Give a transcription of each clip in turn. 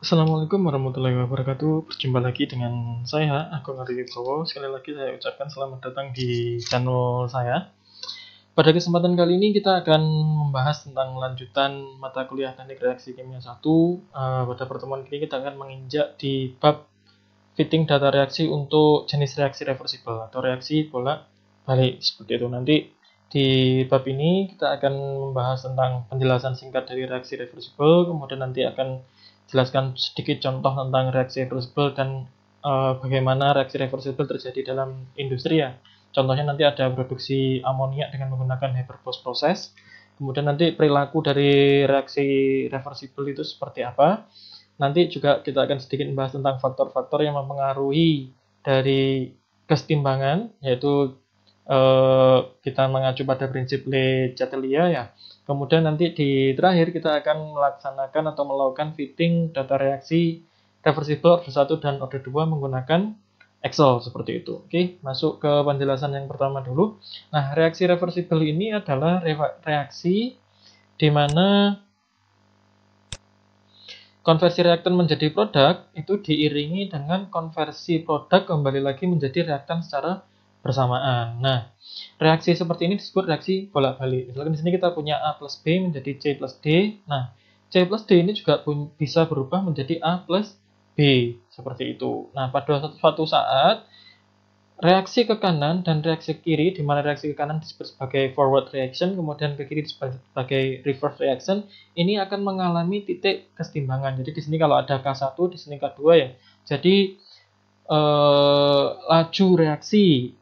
Assalamualaikum warahmatullahi wabarakatuh. Berjumpa lagi dengan saya, Agung Ariwibowo. Sekali lagi saya ucapkan selamat datang di channel saya. Pada kesempatan kali ini kita akan membahas tentang lanjutan mata kuliah Teknik Reaksi Kimia 1. Pada pertemuan ini kita akan menginjak di bab fitting data reaksi untuk jenis reaksi reversible atau reaksi bolak-balik seperti itu. Nanti di bab ini kita akan membahas tentang penjelasan singkat dari reaksi reversible, kemudian nanti akan jelaskan sedikit contoh tentang reaksi reversible dan bagaimana reaksi reversible terjadi dalam industri ya. Contohnya nanti ada produksi amonia dengan menggunakan Haber-Bosch proses. Kemudian nanti perilaku dari reaksi reversible itu seperti apa. Nanti juga kita akan sedikit membahas tentang faktor-faktor yang mempengaruhi dari kesetimbangan, yaitu kita mengacu pada prinsip Le Chatelier ya. Kemudian nanti di terakhir kita akan melaksanakan atau melakukan fitting data reaksi reversible order 1 dan order 2 menggunakan Excel seperti itu. Oke, masuk ke penjelasan yang pertama dulu. Nah, reaksi reversible ini adalah reaksi di mana konversi reaktan menjadi produk itu diiringi dengan konversi produk kembali lagi menjadi reaktan secara bersamaan. Nah, reaksi seperti ini disebut reaksi bolak-balik. Misalkan di sini kita punya A plus B menjadi C plus D. Nah, C plus D ini juga bisa berubah menjadi A plus B, seperti itu. Nah, pada suatu saat, reaksi ke kanan dan reaksi ke kiri, di mana reaksi ke kanan disebut sebagai forward reaction, kemudian ke kiri disebut sebagai reverse reaction, ini akan mengalami titik kesetimbangan. Jadi di sini kalau ada K1, di sini K2 ya. Jadi laju reaksi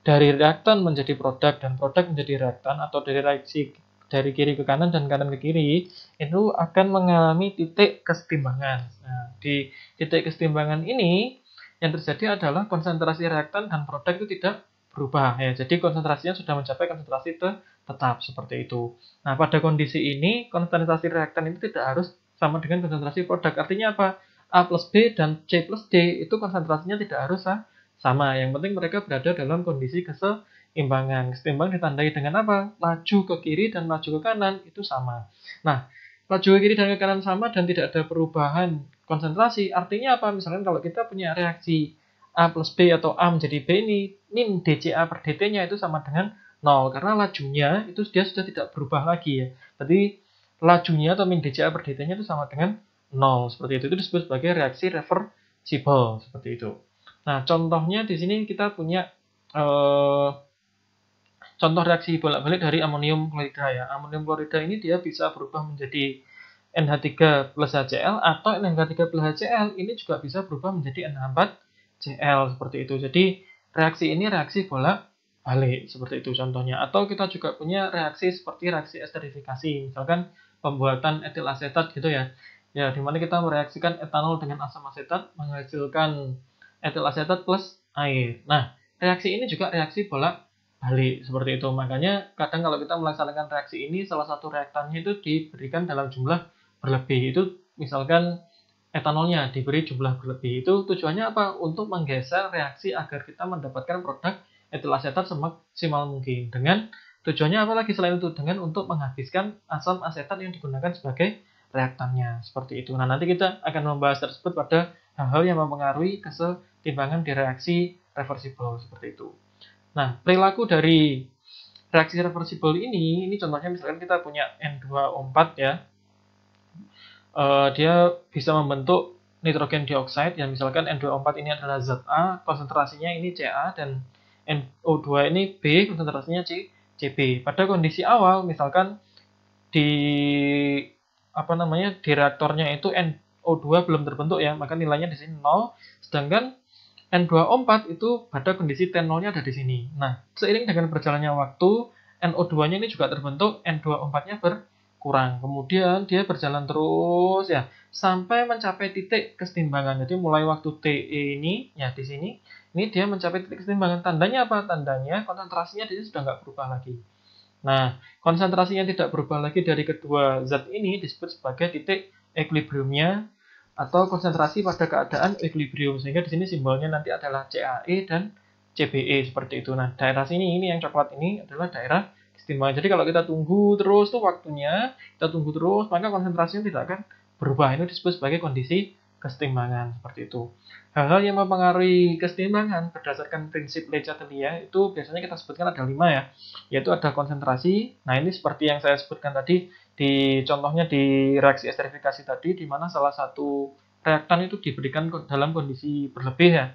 dari reaktan menjadi produk dan produk menjadi reaktan, atau dari reaksi dari kiri ke kanan dan kanan ke kiri, itu akan mengalami titik kesetimbangan. Nah, di titik kesetimbangan ini yang terjadi adalah konsentrasi reaktan dan produk itu tidak berubah ya. Jadi konsentrasinya sudah mencapai konsentrasi tetap seperti itu. Nah, pada kondisi ini konsentrasi reaktan itu tidak harus sama dengan konsentrasi produk. Artinya apa? A plus B dan C plus D itu konsentrasinya tidak harus sama. Yang penting mereka berada dalam kondisi keseimbangan. Keseimbangan ditandai dengan apa? Laju ke kiri dan laju ke kanan itu sama. Nah, laju ke kiri dan ke kanan sama dan tidak ada perubahan konsentrasi, artinya apa? Misalkan kalau kita punya reaksi A plus B atau A menjadi B ini dCA per dt-nya itu sama dengan 0, karena lajunya itu dia sudah tidak berubah lagi ya. Jadi lajunya atau dCA per dt-nya itu sama dengan 0, seperti itu. Itu disebut sebagai reaksi reversible, seperti itu. Nah, contohnya di sini kita punya contoh reaksi bolak-balik dari amonium klorida ya. Amonium klorida ini dia bisa berubah menjadi NH3 plus HCl, atau NH3 plus HCl ini juga bisa berubah menjadi NH4Cl seperti itu. Jadi reaksi ini reaksi bolak-balik seperti itu contohnya. Atau kita juga punya reaksi seperti reaksi esterifikasi, misalkan pembuatan etil asetat gitu ya. Ya, dimana kita mereaksikan etanol dengan asam asetat menghasilkan etil asetat plus air. Nah, reaksi ini juga reaksi bolak-balik seperti itu. Makanya kadang kalau kita melaksanakan reaksi ini, salah satu reaktannya itu diberikan dalam jumlah berlebih. Itu misalkan etanolnya diberi jumlah berlebih. Itu tujuannya apa? Untuk menggeser reaksi agar kita mendapatkan produk etil asetat semaksimal mungkin. Dengan tujuannya apa lagi selain itu? Dengan untuk menghabiskan asam asetat yang digunakan sebagai reaktannya. Seperti itu. Nah, nanti kita akan membahas tersebut pada hal-hal yang mempengaruhi kesetimbangan di reaksi reversible seperti itu. Nah, perilaku dari reaksi reversible ini contohnya misalkan kita punya N2O4 ya. Dia bisa membentuk nitrogen dioksida yang misalkan N2O4 ini adalah zat A, konsentrasinya ini Ca, dan NO2 ini B, konsentrasinya Cb. Pada kondisi awal misalkan di di reaktornya itu NO2 belum terbentuk ya, maka nilainya di sini 0, sedangkan N2O4 itu pada kondisi T0-nya ada di sini. Nah, seiring dengan berjalannya waktu, NO2-nya ini juga terbentuk, N2O4-nya berkurang. Kemudian dia berjalan terus ya sampai mencapai titik kesetimbangan. Jadi mulai waktu TE ini ya di sini, ini dia mencapai titik kesetimbangan. Tandanya apa? Tandanya konsentrasinya di sini sudah nggak berubah lagi. Nah, konsentrasi yang tidak berubah lagi dari kedua zat ini disebut sebagai titik equilibriumnya atau konsentrasi pada keadaan equilibrium, sehingga di sini simbolnya nanti adalah CaE dan CBE seperti itu. Nah, daerah sini ini yang coklat ini adalah daerah kesetimbangan. Jadi kalau kita tunggu terus tuh waktunya, kita tunggu terus, maka konsentrasinya tidak akan berubah. Ini disebut sebagai kondisi kesetimbangan, seperti itu. Hal-hal yang mempengaruhi kesetimbangan berdasarkan prinsip Le Chatelier itu biasanya kita sebutkan ada 5 ya, yaitu ada konsentrasi. Nah, ini seperti yang saya sebutkan tadi di contohnya di reaksi esterifikasi tadi, di mana salah satu reaktan itu diberikan dalam kondisi berlebih ya.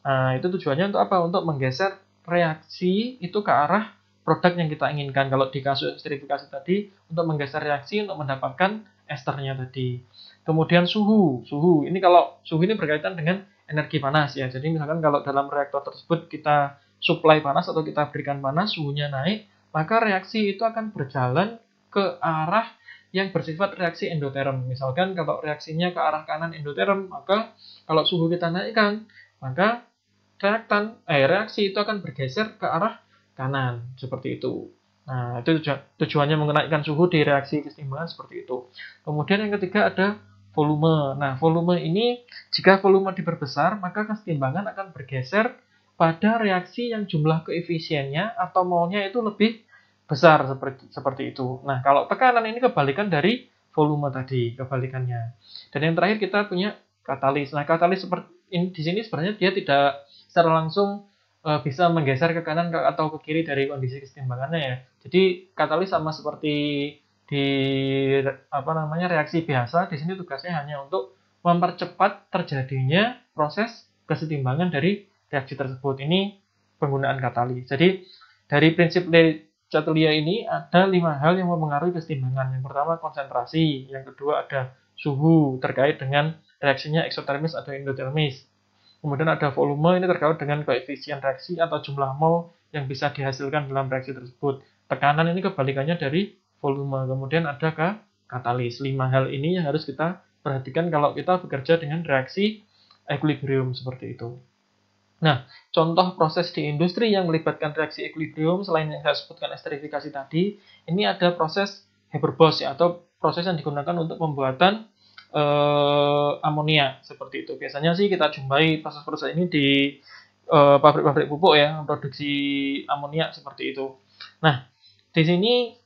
Nah, itu tujuannya untuk apa? Untuk menggeser reaksi itu ke arah produk yang kita inginkan. Kalau di kasus esterifikasi tadi, untuk menggeser reaksi untuk mendapatkan esternya tadi. Kemudian suhu ini kalau suhu ini berkaitan dengan energi panas ya. Jadi misalkan kalau dalam reaktor tersebut kita supply panas atau kita berikan panas, suhunya naik, maka reaksi itu akan berjalan ke arah yang bersifat reaksi endoterm. Misalkan kalau reaksinya ke arah kanan endoterm, maka kalau suhu kita naikkan, maka reaksi itu akan bergeser ke arah kanan, seperti itu. Nah, itu tujuannya menaikkan suhu di reaksi kesetimbangan seperti itu. Kemudian yang ketiga ada volume. Nah, volume ini jika volume diperbesar, maka kesetimbangan akan bergeser pada reaksi yang jumlah koefisiennya atau molnya itu lebih besar seperti itu. Nah, kalau tekanan ini kebalikan dari volume tadi, kebalikannya. Dan yang terakhir kita punya katalis. Nah, katalis seperti ini di sini sebenarnya dia tidak secara langsung bisa menggeser ke kanan atau ke kiri dari kondisi kesetimbangannya ya. Jadi katalis sama seperti di reaksi biasa, di sini tugasnya hanya untuk mempercepat terjadinya proses kesetimbangan dari reaksi tersebut. Ini penggunaan katalis. Jadi dari prinsip Le Chatelier ini ada 5 hal yang mempengaruhi kesetimbangan. Yang pertama konsentrasi, yang kedua ada suhu terkait dengan reaksinya eksotermis atau endotermis. Kemudian ada volume, ini terkait dengan koefisien reaksi atau jumlah mol yang bisa dihasilkan dalam reaksi tersebut. Tekanan ini kebalikannya dari volume. Kemudian ada katalis. 5 hal ini yang harus kita perhatikan kalau kita bekerja dengan reaksi equilibrium seperti itu. Nah, contoh proses di industri yang melibatkan reaksi equilibrium selain yang saya sebutkan esterifikasi tadi, ini ada proses Haber-Bosch ya, atau proses yang digunakan untuk pembuatan amonia seperti itu. Biasanya sih kita jumpai proses-proses ini di pabrik-pabrik pupuk ya, produksi amonia seperti itu. Nah, di sini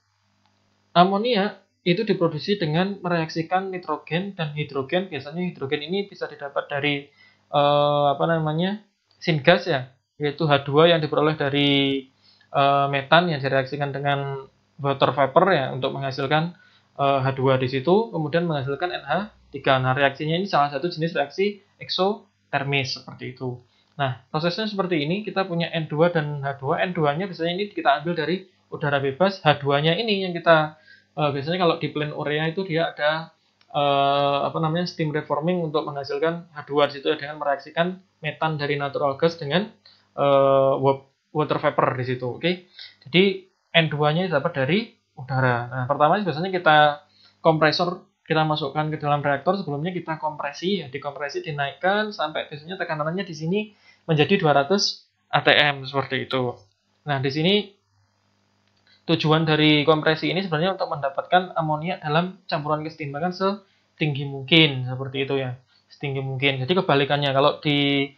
amonia itu diproduksi dengan mereaksikan nitrogen dan hidrogen. Biasanya hidrogen ini bisa didapat dari syngas ya, yaitu H2 yang diperoleh dari metan yang direaksikan dengan water vapor ya untuk menghasilkan H2 di situ, kemudian menghasilkan NH3. Nah, reaksinya ini salah satu jenis reaksi eksotermis seperti itu. Nah, prosesnya seperti ini, kita punya N2 dan H2. N2-nya biasanya ini kita ambil dari udara bebas, H2-nya ini yang kita biasanya kalau di plant urea itu dia ada steam reforming untuk menghasilkan H2 di situ dengan mereaksikan metan dari natural gas dengan water vapor di situ. Oke. Jadi N2-nya dapat dari udara. Nah, pertama biasanya kita kompresor kita masukkan ke dalam reaktor, sebelumnya kita kompresi ya, dikompresi dinaikkan sampai biasanya tekanannya di sini menjadi 200 atm seperti itu. Nah, di sini tujuan dari kompresi ini sebenarnya untuk mendapatkan amonia dalam campuran kesetimbangan setinggi mungkin seperti itu ya, setinggi mungkin. Jadi kebalikannya kalau di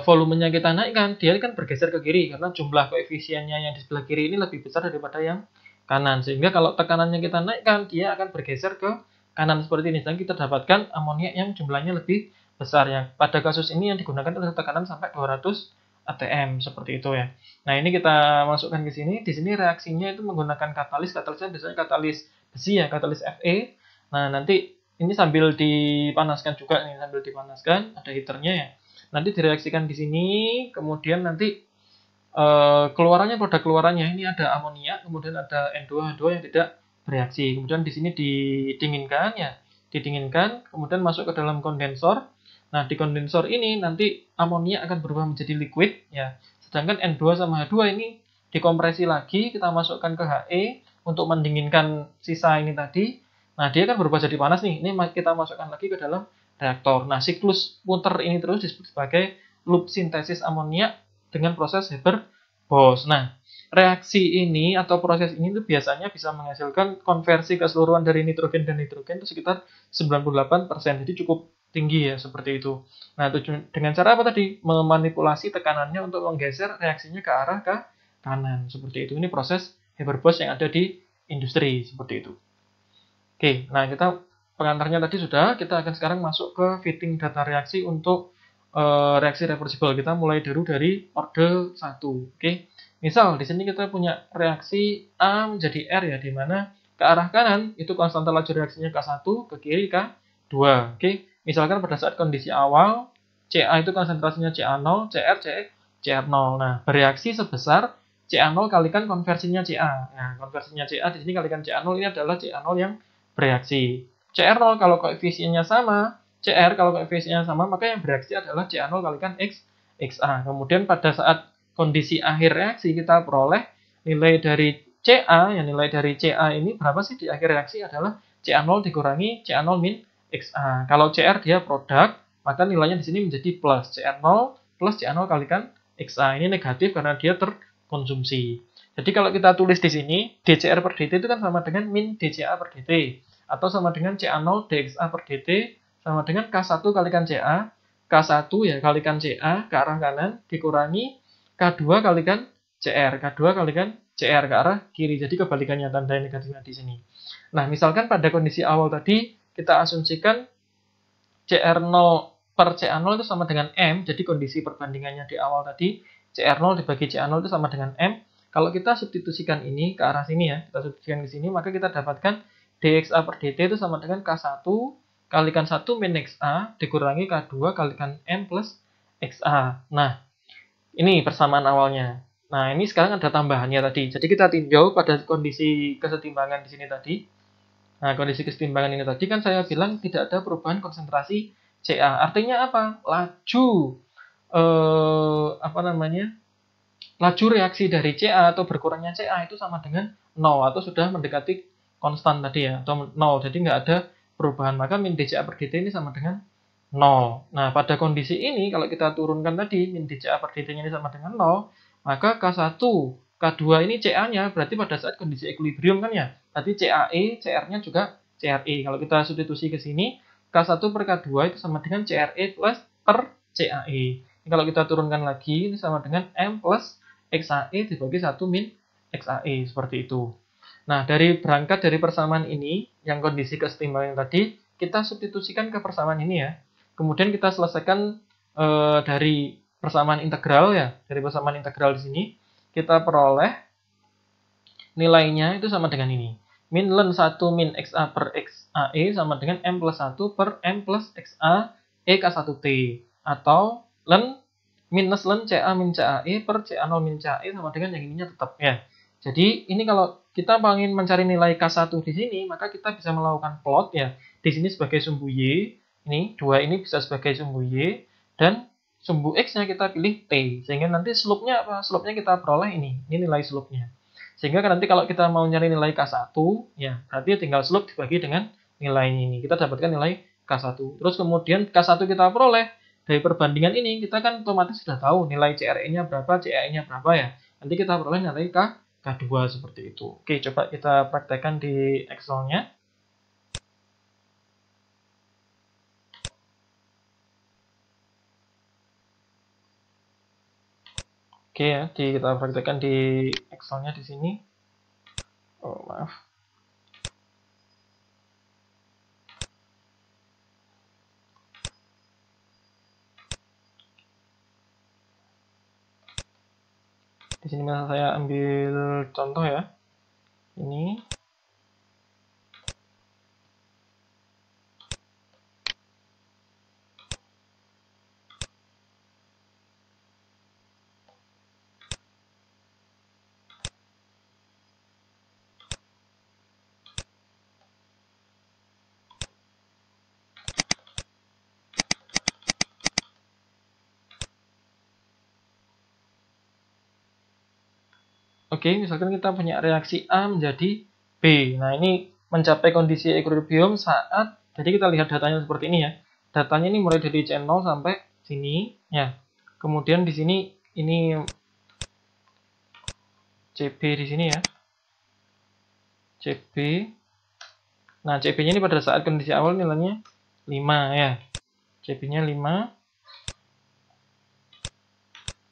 volumenya kita naikkan, dia kan bergeser ke kiri karena jumlah koefisiennya yang di sebelah kiri ini lebih besar daripada yang kanan, sehingga kalau tekanannya kita naikkan, dia akan bergeser ke kanan seperti ini, dan kita dapatkan amonia yang jumlahnya lebih besar. Yang pada kasus ini yang digunakan adalah tekanan sampai 200 atm seperti itu ya. Nah, ini kita masukkan ke sini. Di sini reaksinya itu menggunakan katalisnya biasanya katalis besi ya, katalis Fe. Nah, nanti ini sambil dipanaskan juga nih, sambil dipanaskan, ada heaternya ya. Nanti direaksikan di sini, kemudian nanti produk keluarannya ini ada amonia, kemudian ada N2H2 yang tidak bereaksi. Kemudian di sini didinginkan ya, kemudian masuk ke dalam kondensor. Nah, di kondensor ini nanti amonia akan berubah menjadi liquid ya. Sedangkan N2 sama H2 ini dikompresi lagi, kita masukkan ke He untuk mendinginkan sisa ini tadi. Nah, dia kan berubah jadi panas nih. Ini kita masukkan lagi ke dalam reaktor. Nah, siklus putar ini terus disebut sebagai loop sintesis amonia dengan proses Haber-Bosch. Nah, reaksi ini atau proses ini itu biasanya bisa menghasilkan konversi keseluruhan dari nitrogen dan hidrogen itu sekitar 98%. Jadi cukup tinggi ya, seperti itu. Nah, dengan cara apa tadi? Memanipulasi tekanannya untuk menggeser reaksinya ke arah ke kanan. Seperti itu. Ini proses Haber-Bosch yang ada di industri seperti itu. Oke, nah kita pengantarnya tadi sudah, kita akan sekarang masuk ke fitting data reaksi untuk reaksi reversible. Kita mulai dulu dari orde 1. Oke. Misal di sini kita punya reaksi A menjadi R ya, di mana ke arah kanan itu konstanta laju reaksinya K1, ke kiri K2. Oke. Misalkan pada saat kondisi awal Ca itu konsentrasinya Ca0, Cr, Cr0. Nah, bereaksi sebesar Ca0 kalikan konversinya Ca. Nah, konversinya Ca di sini kalikan Ca0 ini adalah Ca0 yang bereaksi. Cr0 kalau koefisiennya sama, Cr kalau koefisiennya sama, maka yang bereaksi adalah Ca0 kalikan Xa. Kemudian pada saat kondisi akhir reaksi kita peroleh nilai dari Ca, yang nilai dari Ca ini berapa sih di akhir reaksi adalah Ca0 dikurangi Ca0 min Xa. Kalau Cr dia produk, maka nilainya di sini menjadi plus Cr0 plus Ca0 kalikan Xa. Ini negatif karena dia terkonsumsi. Jadi kalau kita tulis di sini, dCr per dt itu kan sama dengan min dCa per dt. Atau sama dengan Ca0 dxa per dt sama dengan K1 kalikan Ca. K1 ya kalikan Ca ke arah kanan dikurangi K2 kalikan Cr. K2 kalikan Cr ke arah kiri. Jadi kebalikannya tanda negatifnya di sini. Nah, misalkan pada kondisi awal tadi kita asumsikan Cr0 per Ca0 itu sama dengan M. Jadi kondisi perbandingannya di awal tadi Cr0 dibagi Ca0 itu sama dengan M. Kalau kita substitusikan ini ke arah sini ya, kita substitusikan ke sini, maka kita dapatkan dxa per dt itu sama dengan K1 kalikan 1 min Xa dikurangi K2 kalikan M plus Xa. Nah, ini persamaan awalnya. Nah, ini sekarang ada tambahannya tadi. Jadi kita tinjau pada kondisi kesetimbangan di sini tadi. Nah, kondisi kesetimbangan ini tadi kan saya bilang tidak ada perubahan konsentrasi Ca. Artinya apa? Laju laju reaksi dari Ca atau berkurangnya Ca itu sama dengan 0 atau sudah mendekati konstan tadi ya, atau 0. Jadi nggak ada perubahan. Maka min dCa per dt ini sama dengan 0. Nah, pada kondisi ini kalau kita turunkan tadi min dCa per dt-nya ini sama dengan 0, maka K1, K2 ini Ca-nya berarti pada saat kondisi equilibrium kan ya. Berarti Cae, Cr-nya juga Cre. Kalau kita substitusi ke sini, K1 per K2 itu sama dengan Cre plus per Cae. Ini kalau kita turunkan lagi, ini sama dengan M plus Xae dibagi 1 min Xae, seperti itu. Nah, berangkat dari persamaan ini, yang kondisi kesetimbangan tadi, kita substitusikan ke persamaan ini ya. Kemudian kita selesaikan dari persamaan integral ya. Dari persamaan integral di sini, kita peroleh nilainya itu sama dengan ini. Min ln 1 min Xa per Xae sama dengan M plus 1 per M plus Xa E K1T. Atau ln minus ln Ca min Cae per Ca0 min Cae sama dengan yang ininya tetap ya. Jadi ini kalau kita ingin mencari nilai K1 di sini, maka kita bisa melakukan plot ya. Di sini sebagai sumbu Y, ini 2 ini bisa sebagai sumbu Y, dan sumbu X-nya kita pilih T. Sehingga nanti slope-nya apa? Slope-nya kita peroleh ini nilai slope-nya. Sehingga nanti kalau kita mau nyari nilai K1, ya berarti tinggal slope dibagi dengan nilai ini. Kita dapatkan nilai K1. Terus kemudian K1 kita peroleh, dari perbandingan ini kita kan otomatis sudah tahu nilai CRE-nya berapa, CAE-nya berapa ya. Nanti kita peroleh nilai K2 seperti itu. Oke, coba kita praktekkan di Excel-nya. Oke ya, kita praktekkan di Excel-nya di sini. Oh, maaf. Di sini saya ambil contoh ya. Ini. Oke, misalkan kita punya reaksi A menjadi B. Nah, ini mencapai kondisi equilibrium saat, jadi kita lihat datanya seperti ini ya. Datanya ini mulai dari C0 sampai sini ya. Kemudian di sini ini CB di sini ya. CB. Nah, CB-nya ini pada saat kondisi awal nilainya 5 ya. CB-nya 5.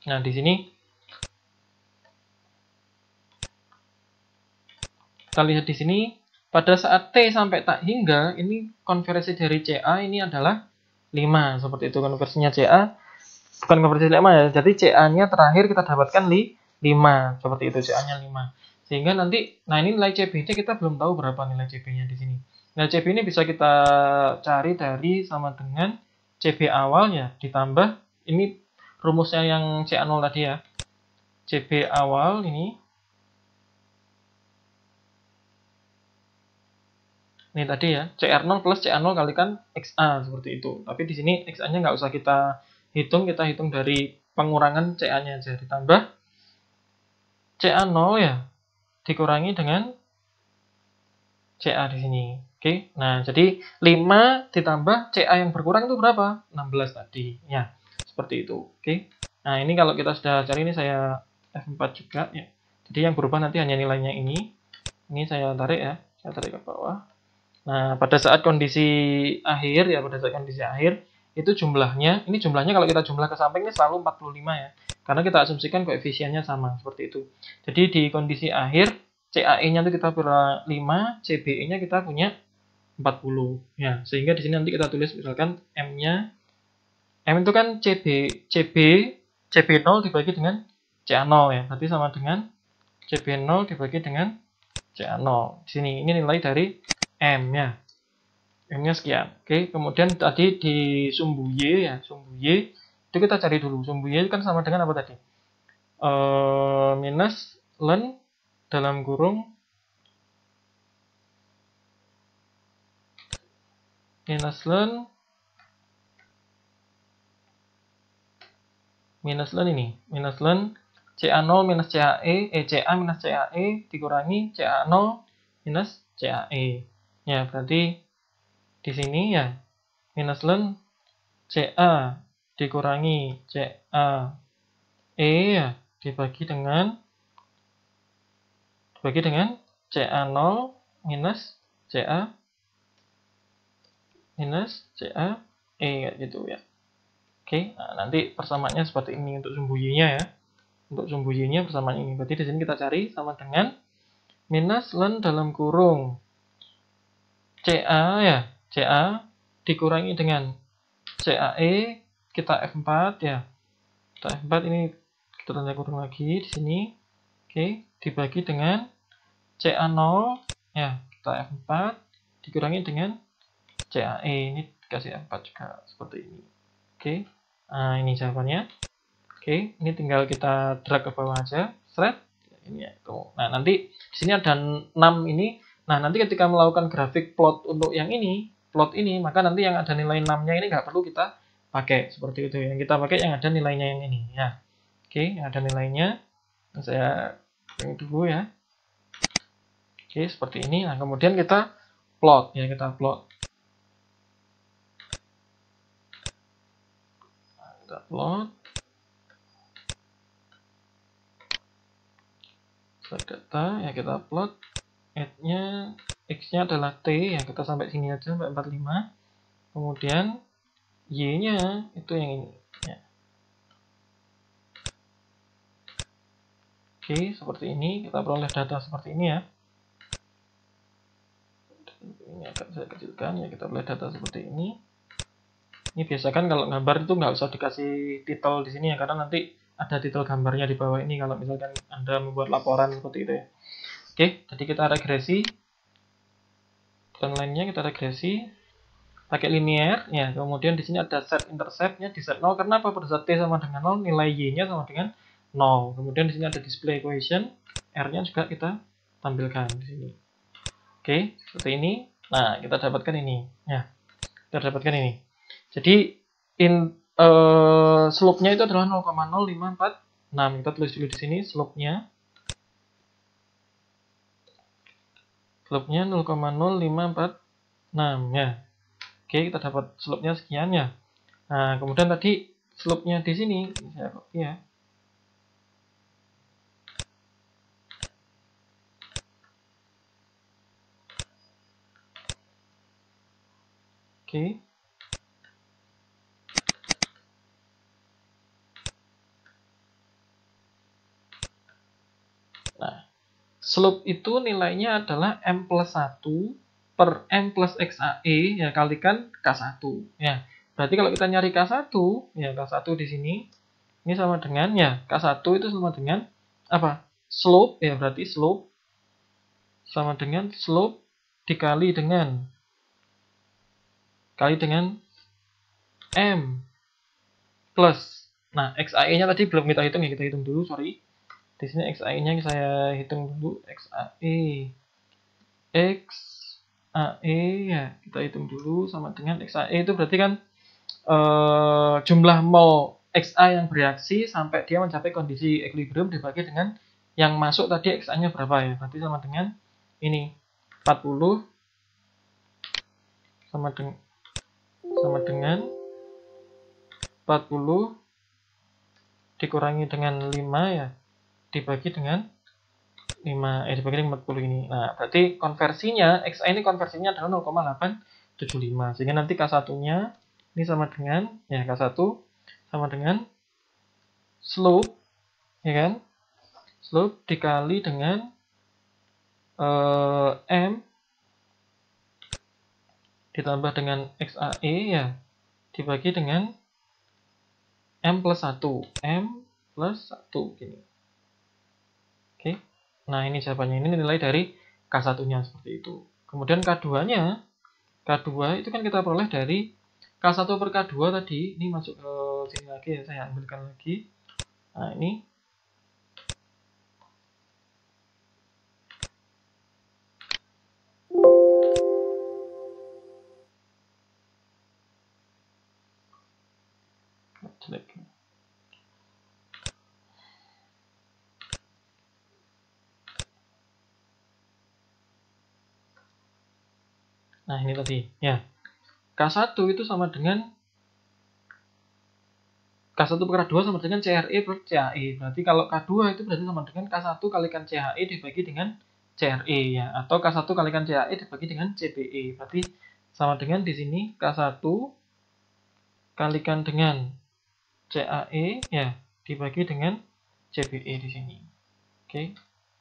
Nah, di sini kita lihat di sini pada saat T sampai tak hingga, ini konversi dari CA ini adalah 5. Seperti itu konversinya CA. Bukan konversi 5 ya. Jadi CA-nya terakhir kita dapatkan 5. Seperti itu CA-nya 5. Sehingga nanti, nah ini nilai CB-nya kita belum tahu berapa nilai CB-nya di sini. Nilai CB ini bisa kita cari dari sama dengan CB awal ya, ditambah, ini rumusnya yang CA0 tadi ya. CB awal ini tadi ya, CR0 plus CA0 kalikan XA, seperti itu. Tapi di sini XA-nya nggak usah kita hitung dari pengurangan CA-nya aja. Ditambah CA0 ya, dikurangi dengan CA di sini. Oke, nah jadi 5 ditambah CA yang berkurang itu berapa? 16 tadi. Ya, seperti itu. Oke, nah ini kalau kita sudah cari, ini saya F4 juga ya. Jadi yang berubah nanti hanya nilainya ini. Ini saya tarik ya, saya tarik ke bawah. Nah, pada saat kondisi akhir ya, itu jumlahnya, ini jumlahnya kalau kita jumlah ke samping ini selalu 45 ya. Karena kita asumsikan koefisiennya sama, seperti itu. Jadi di kondisi akhir, CAE-nya itu kita punya 5, CBE-nya kita punya 40. Ya, sehingga di sini nanti kita tulis misalkan M-nya, M itu kan CB0 dibagi dengan CA0 ya. Berarti sama dengan CB0 dibagi dengan CA0. Di sini ini nilai dari M ya. M-nya sekian. Oke, kemudian tadi di sumbu Y ya, sumbu Y itu kita cari dulu. Sumbu Y kan sama dengan apa tadi? Minus len dalam kurung minus len CA0 minus CAE, CA minus CAE dikurangi CA0 minus CAE. Ya, berarti di sini ya minus len CA dikurangi CAE ya dibagi dengan CA0 minus CAE kayak gitu ya. Oke, nah nanti persamaannya seperti ini untuk sumbu Y-nya ya. Untuk sumbu Y-nya persamaan ini. Berarti di sini kita cari sama dengan minus len dalam kurung CA ya, CA dikurangi dengan CAE, kita F4 ya. Kita F4 ini kita tanda kurung lagi di sini. Oke, dibagi dengan CA0 ya, kita F4 dikurangi dengan CAE, ini dikasih F4 juga seperti ini. Oke, nah ini jawabannya. Oke, ini tinggal kita drag ke bawah aja, thread ini ya. Tuh. Nah, nanti di sini ada 6 ini. Nah, nanti ketika melakukan grafik plot untuk yang ini, maka nanti yang ada nilai 6-nya ini nggak perlu kita pakai seperti itu. Yang kita pakai yang ada nilainya yang ini ya. Oke, yang ada nilainya. Saya ini dulu ya. Oke, seperti ini. Nah, kemudian kita plot ya, kita plot. Nah, kita plot. Data ya, kita plot. X-nya adalah T ya, kita sampai sini aja, sampai 45. Kemudian Y-nya itu yang ini ya. Oke, seperti ini kita peroleh data seperti ini ya. Ini akan saya kecilkan ya, kita peroleh data seperti ini. Ini biasakan kalau gambar itu nggak usah dikasih titel di sini ya, karena nanti ada titel gambarnya di bawah ini kalau misalkan Anda membuat laporan seperti itu ya. Oke, jadi kita regresi. Dan lainnya kita regresi pakai linear ya. Kemudian di sini ada set intercept-nya di set 0. Karena apa? Pada saat T sama dengan 0, nilai Y-nya sama dengan 0. Kemudian di sini ada display equation, R-nya juga kita tampilkan di sini. Oke, seperti ini. Nah, kita dapatkan ini ya. Kita dapatkan ini. Jadi slope-nya itu adalah 0,0546. Kita tulis dulu di sini slope-nya. Slope-nya 0,0546 ya. Oke, kita dapat slope-nya sekian ya. Nah, kemudian tadi slope-nya di sini saya copy ya. Oke. Nah, slope itu nilainya adalah M plus 1 per M plus XAE ya kalikan K1 ya. Berarti kalau kita nyari K1 ya K1 di sini ini sama dengan ya K1 itu sama dengan apa? Slope ya, berarti slope sama dengan slope dikali dengan M plus. Nah, XAE-nya tadi belum kita hitung ya, kita hitung dulu, sorry. Di sini XAE-nya saya hitung dulu, XAE ya, kita hitung dulu sama dengan XAE itu berarti kan jumlah mol XA yang bereaksi sampai dia mencapai kondisi equilibrium dibagi dengan yang masuk tadi XA-nya berapa ya, berarti sama dengan ini 40 sama dengan 40 dikurangi dengan 5 ya, dibagi dengan dibagi dengan 40 ini. Nah, berarti konversinya, XA ini konversinya adalah 0,875. Sehingga nanti K1-nya ini sama dengan, ya K1 sama dengan slope, ya kan? Slope dikali dengan M ditambah dengan XAE ya, dibagi dengan M plus 1. M plus 1 gini. Oke. Nah, ini jawabannya. Ini nilai dari K1-nya seperti itu. Kemudian K2-nya, K2 itu kan kita peroleh dari K1 per K2 tadi. Ini masuk ke sini lagi ya, saya ambilkan lagi. Nah, ini jelek. Nah, ini tadi ya. K1 itu sama dengan K1 per K2 sama dengan CRE per CAE. Berarti kalau K2 itu berarti sama dengan K1 kalikan CAE dibagi dengan CRE ya, atau K1 kalikan CAE dibagi dengan CBE. Berarti sama dengan di sini K1 kalikan dengan CAE ya dibagi dengan CBE di sini. Oke.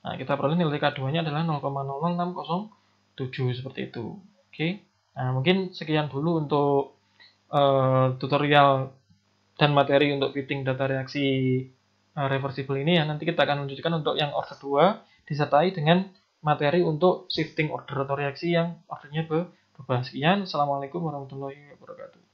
Nah, kita peroleh nilai K2-nya adalah 0,00607 seperti itu. Oke. Nah, mungkin sekian dulu untuk tutorial dan materi untuk fitting data reaksi reversible ini ya. Nanti kita akan lanjutkan untuk yang order 2 disertai dengan materi untuk shifting order atau reaksi yang ordernya berubah. Sekian. Assalamualaikum warahmatullahi wabarakatuh.